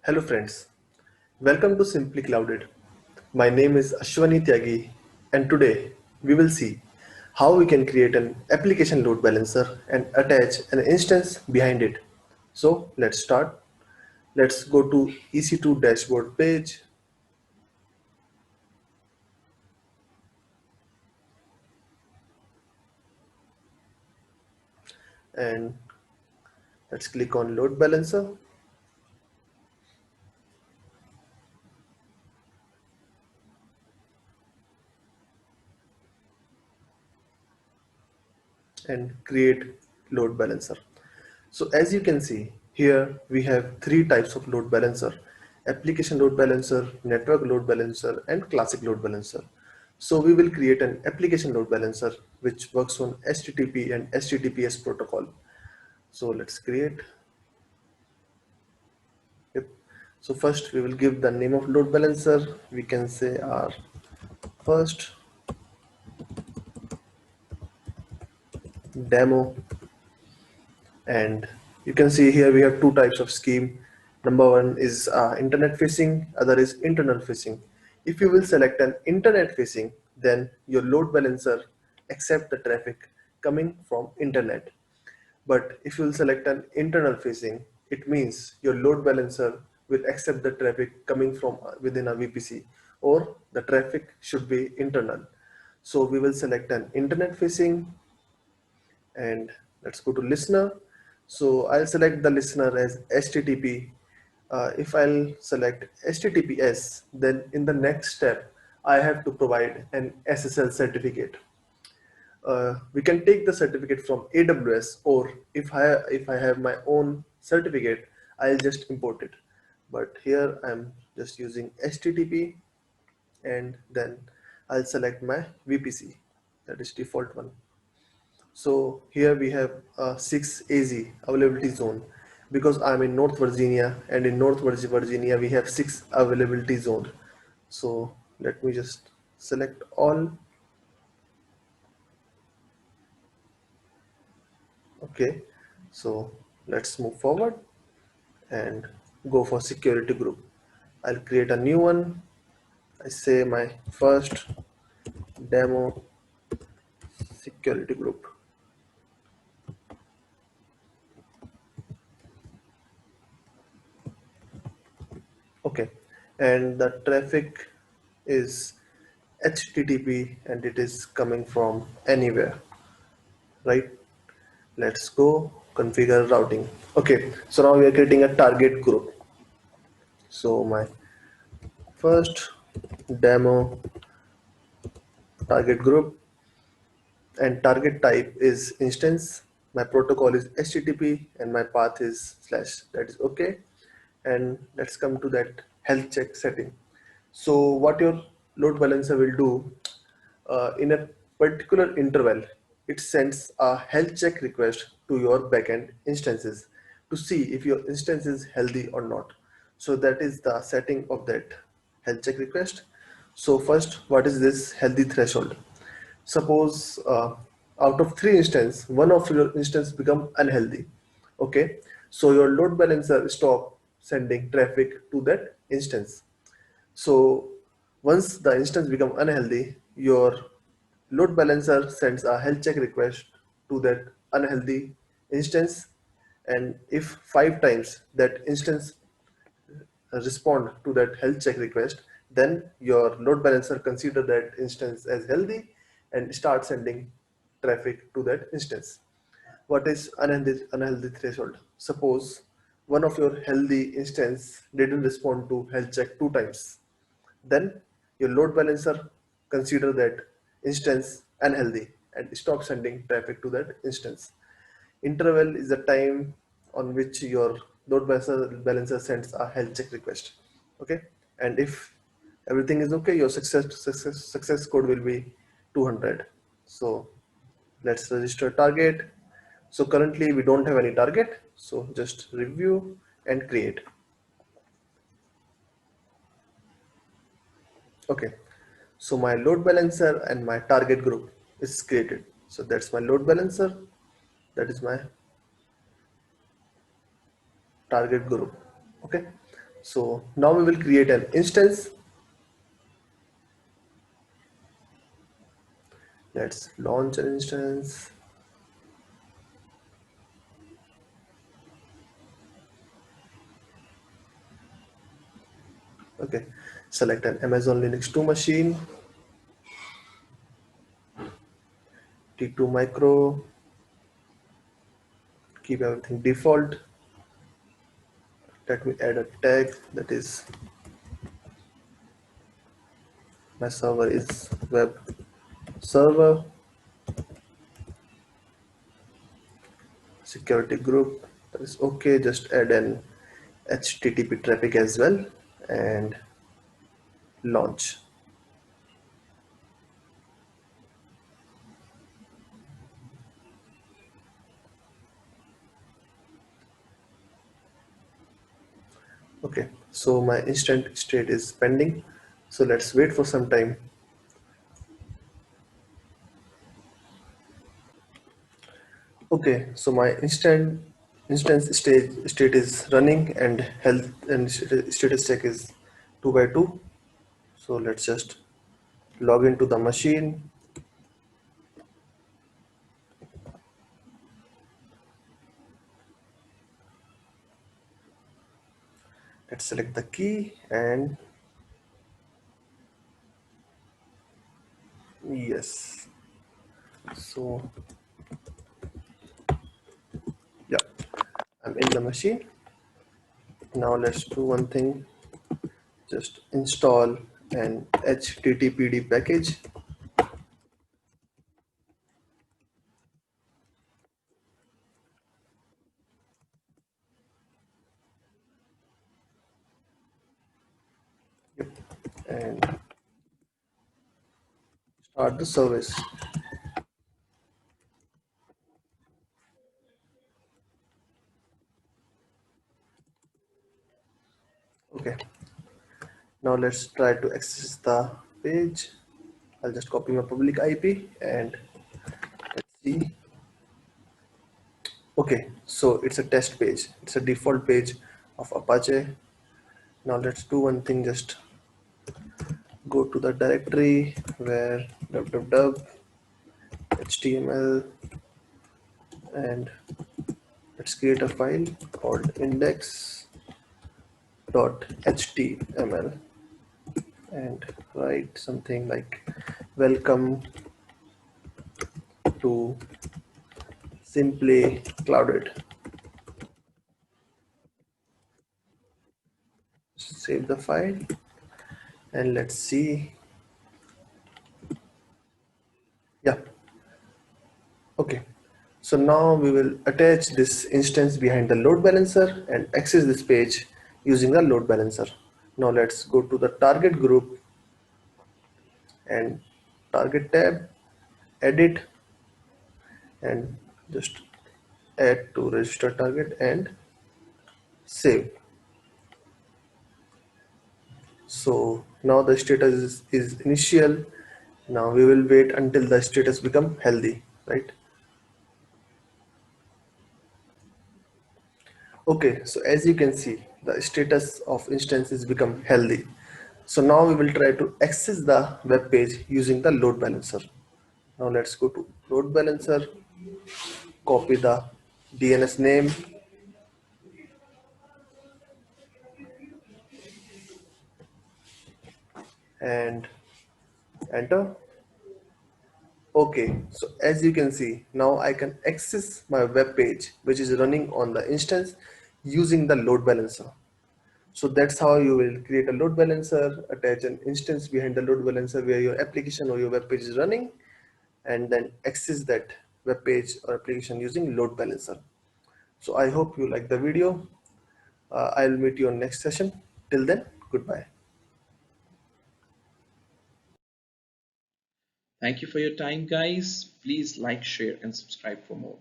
Hello friends, welcome to Simply Clouded. My name is Ashwani Tyagi and today we will see how we can create an application load balancer and attach an instance behind it. So let's start. Let's go to EC2 dashboard page and let's click on load balancer and create load balancer. So as you can see here we have three types of load balancer: application load balancer, network load balancer and classic load balancer. So we will create an application load balancer which works on HTTP and HTTPS protocol. So let's create. Yep. So first we will give the name of load balancer. We can say our first demo, and you can see here we have two types of scheme. Number one is internet facing, other is internal facing. If you will select an internet facing, then your load balancer accept the traffic coming from internet. But if you will select an internal facing, it means your load balancer will accept the traffic coming from within a VPC, or the traffic should be internal. So we will select an internet facing, and let's go to listener. So I'll select the listener as HTTP. If I'll select HTTPS, then in the next step, I have to provide an SSL certificate. We can take the certificate from AWS, or if I have my own certificate, I'll just import it. But here I'm just using HTTP, and then I'll select my VPC, that is default one. So here we have a 6 AZ availability zone because I'm in North Virginia, and in North Virginia we have 6 availability zone. So let me just select all. Okay, so let's move forward and go for security group. I'll create a new one. I say my first demo security group. Okay, and the traffic is HTTP and it is coming from anywhere, right? Let's go configure routing. Okay, so now we are creating a target group. So my first demo target group, and target type is instance. My protocol is HTTP and my path is slash. That is okay. And let's come to that health check setting. So what your load balancer will do, in a particular interval, it sends a health check request to your backend instances to see if your instance is healthy or not. So that is the setting of that health check request. So first, what is this healthy threshold? Suppose out of three instances, one of your instance become unhealthy. Okay, so your load balancer stop sending traffic to that instance. So once the instance become unhealthy, your load balancer sends a health check request to that unhealthy instance, and if 5 times that instance respond to that health check request, then your load balancer consider that instance as healthy and start sending traffic to that instance. What is unhealthy threshold? Suppose one of your healthy instance didn't respond to health check 2 times, then your load balancer consider that instance unhealthy and stop sending traffic to that instance. Interval is the time on which your load balancer sends a health check request. Okay, and if everything is okay, your success code will be 200. So let's register target. So currently we don't have any target, so just review and create. Okay, so my load balancer and my target group is created. So that's my load balancer, that is my target group. Okay, So now we will create an instance. Let's launch an instance. Okay, select an Amazon Linux 2 machine, T2 micro, keep everything default. Let me add a tag, that is my server is web server, security group, that is okay. Just add an HTTP traffic as well and launch. Okay, so my instant state is pending. So let's wait for some time. Okay, so my instance state is running and health and status check is 2 by 2. So let's just log into the machine. Let's select the key and yes. So yeah, I'm in the machine. Now let's do one thing. Just install an HTTPD package. Yep. And start the service. Okay. Now let's try to access the page. I'll just copy my public IP and let's see. Okay, so it's a test page. It's a default page of Apache. Now let's do one thing. Just go to the directory where www html and let's create a file called index.html and write something like welcome to simply clouded. Save the file and let's see. Yeah, okay. So now we will attach this instance behind the load balancer and access this page using the load balancer. Now let's go to the target group and target tab, edit and just add to register target and save. So now the status is initial. Now we will wait until the status become healthy, right? Okay, so as you can see, the status of instance is become healthy. So now we will try to access the web page using the load balancer. Now let's go to load balancer, copy the DNS name and enter. Okay, so as you can see, now I can access my web page which is running on the instance using the load balancer. So that's how you will create a load balancer, attach an instance behind the load balancer where your application or your web page is running, and then access that web page or application using load balancer. So I hope you like the video. I'll meet you on next session. Till then, goodbye. Thank you for your time, guys. Please like, share, and subscribe for more.